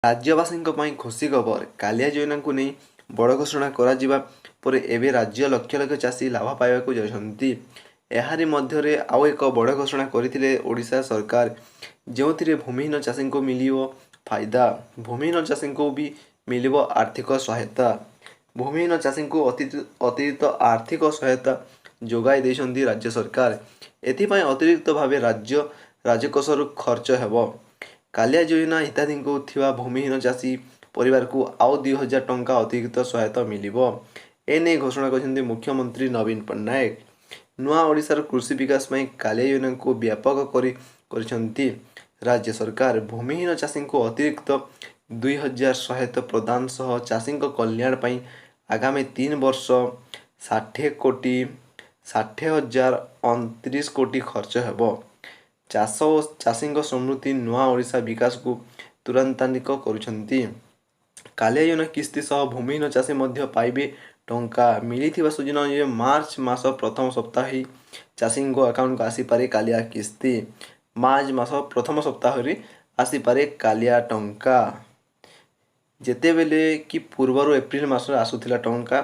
राज्यवासीଙ୍କ ପାଇଁ ଖୁସି ଖବର। କାଳିଆ ଯୋଜନାକୁ ନେଇ ବଡ଼ ଘୋଷଣା କରାଯିବା ପରେ ଏବେ ରାଜ୍ୟ ଲକ୍ଷ ଲକ୍ଷ ଚାଷୀ ଲାଭ ପାଇବାକୁ ଯାଉଛନ୍ତି। ଏହାରି ମଧ୍ୟରେ ଆଉ ଏକ ବଡ଼ ଘୋଷଣା କରିଥିଲେ ଓଡ଼ିଶା ସରକାର, ଯେଉଁଥିରେ ଭୂମିହୀନ ଚାଷୀଙ୍କୁ ମିଳିବ ଫାଇଦା। ଭୂମିହୀନ ଚାଷୀଙ୍କୁ ବି ମିଳିବ ଆର୍ଥିକ ସହାୟତା। ଭୂମିହୀନ ଚାଷୀଙ୍କୁ ଅତିରିକ୍ତ ଆର୍ଥିକ ସହାୟତା ଯୋଗାଇ ଦେଇଛନ୍ତି ରାଜ୍ୟ ସରକାର। ଏଥିପାଇଁ ଅତିରିକ୍ତ ଭାବେ ରାଜ୍ୟ ରାଜକୋଷରୁ ଖର୍ଚ୍ଚ ହେବ। କାଳିଆ ଯୋଜନା ହିତାଧିକାରୀଙ୍କୁ ଥିବା ଭୂମିହୀନ ଚାଷୀ ପରିବାରକୁ ଆଉ 2,000 ଟଙ୍କା ଅତିରିକ୍ତ ସହାୟତା ମିଳିବ। ଏନେଇ ଘୋଷଣା କରିଛନ୍ତି ମୁଖ୍ୟମନ୍ତ୍ରୀ ନବୀନ ପଟ୍ଟନାୟକ। ନୂଆ ଓଡ଼ିଶାର କୃଷି ବିକାଶ ପାଇଁ କାଳିଆ ଯୋଜନାକୁ ବ୍ୟାପକ କରିଛନ୍ତି ରାଜ୍ୟ ସରକାର। ଭୂମିହୀନ ଚାଷୀଙ୍କୁ ଅତିରିକ୍ତ 2,000 ସହାୟତା ପ୍ରଦାନ ସହ ଚାଷୀଙ୍କ କଲ୍ୟାଣ ପାଇଁ ଆଗାମୀ 3 ବର୍ଷ 60,29 କୋଟି ଖର୍ଚ୍ଚ ହେବ। ଚାଷ ଓ ଚାଷୀଙ୍କ ସମୃଦ୍ଧି ନୂଆ ଓଡ଼ିଶା ବିକାଶକୁ ତ୍ୱରାନ୍ୱିତ କରୁଛନ୍ତି। କାଳିଆ ଯୋଜନା କିସ୍ତି ସହ ଭୂମିହୀନ ଚାଷୀ ମଧ୍ୟ ପାଇବେ ଟଙ୍କା। ମିଳିଥିବା ସୂଚନା ଅନୁଯାୟୀ ମାର୍ଚ୍ଚ ମାସ ପ୍ରଥମ ସପ୍ତାହରେ ଚାଷୀଙ୍କ ଆକାଉଣ୍ଟକୁ ଆସିପାରେ କାଳିଆ କିସ୍ତି। ମାର୍ଚ୍ଚ ମାସ ପ୍ରଥମ ସପ୍ତାହରେ ଆସିପାରେ କାଳିଆ ଟଙ୍କା, ଯେତେବେଳେ କି ପୂର୍ବରୁ ଏପ୍ରିଲ ମାସରେ ଆସୁଥିଲା ଟଙ୍କା।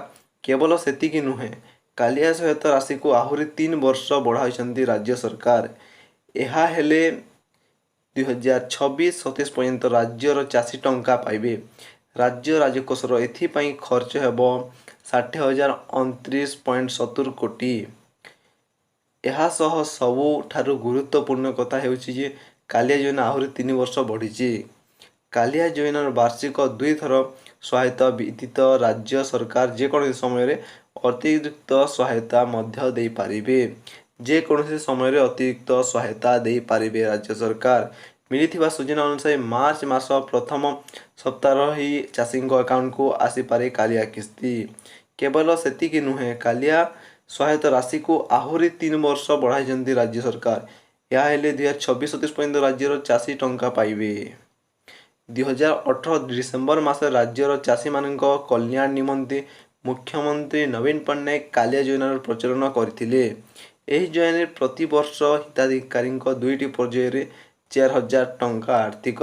କେବଳ ସେତିକି ନୁହେଁ, କାଳିଆ ସହାୟତା ରାଶିକୁ ଆହୁରି 3 ବର୍ଷ ବଢ଼ାଇଛନ୍ତି ରାଜ୍ୟ ସରକାର। ଏହା ହେଲେ 2026-27 ପର୍ଯ୍ୟନ୍ତ ରାଜ୍ୟର ଚାଷୀ ଟଙ୍କା ପାଇବେ। ରାଜ୍ୟ ରାଜକୋଷର ଏଥିପାଇଁ ଖର୍ଚ୍ଚ ହେବ 60,29.70 କୋଟି। ଏହା ସହ ସବୁଠାରୁ ଗୁରୁତ୍ୱପୂର୍ଣ୍ଣ କଥା ହେଉଛି ଯେ କାଳିଆ ଯୋଜନା ଆହୁରି 3 ବର୍ଷ ବଢ଼ିଛି। କାଳିଆ ଯୋଜନାର ବାର୍ଷିକ 2 ଥର ସହାୟତା ବ୍ୟତୀତ ରାଜ୍ୟ ସରକାର ଯେକୌଣସି ସମୟରେ ଅତିରିକ୍ତ ସହାୟତା ମଧ୍ୟ ଦେଇପାରିବେ। ଯେକୌଣସି ସମୟରେ ଅତିରିକ୍ତ ସହାୟତା ଦେଇପାରିବେ ରାଜ୍ୟ ସରକାର। ମିଳିଥିବା ସୂଚନା ଅନୁସାରେ ମାର୍ଚ୍ଚ ମାସ ପ୍ରଥମ ସପ୍ତାହରେ ହିଁ ଚାଷୀଙ୍କ ଆକାଉଣ୍ଟକୁ ଆସିପାରେ କାଳିଆ କିସ୍ତି। କେବଳ ସେତିକି ନୁହେଁ, କାଳିଆ ସହାୟତା ରାଶିକୁ ଆହୁରି 3 ବର୍ଷ ବଢ଼ାଇଛନ୍ତି ରାଜ୍ୟ ସରକାର। ଏହା ହେଲେ 2026-27 ପର୍ଯ୍ୟନ୍ତ ରାଜ୍ୟର ଚାଷୀ ଟଙ୍କା ପାଇବେ। 2018 ଡିସେମ୍ବର ମାସରେ ରାଜ୍ୟର ଚାଷୀମାନଙ୍କ କଲ୍ୟାଣ ନିମନ୍ତେ ମୁଖ୍ୟମନ୍ତ୍ରୀ ନବୀନ ପଟ୍ଟନାୟକ କାଳିଆ ଯୋଜନାର ପ୍ରଚଳନ କରିଥିଲେ। ଏହି ଯୋଜନାରେ ପ୍ରତିବର୍ଷ ହିତାଧିକାରୀଙ୍କ 2ଟି ପର୍ଯ୍ୟାୟରେ 4,000 ଟଙ୍କା ଆର୍ଥିକ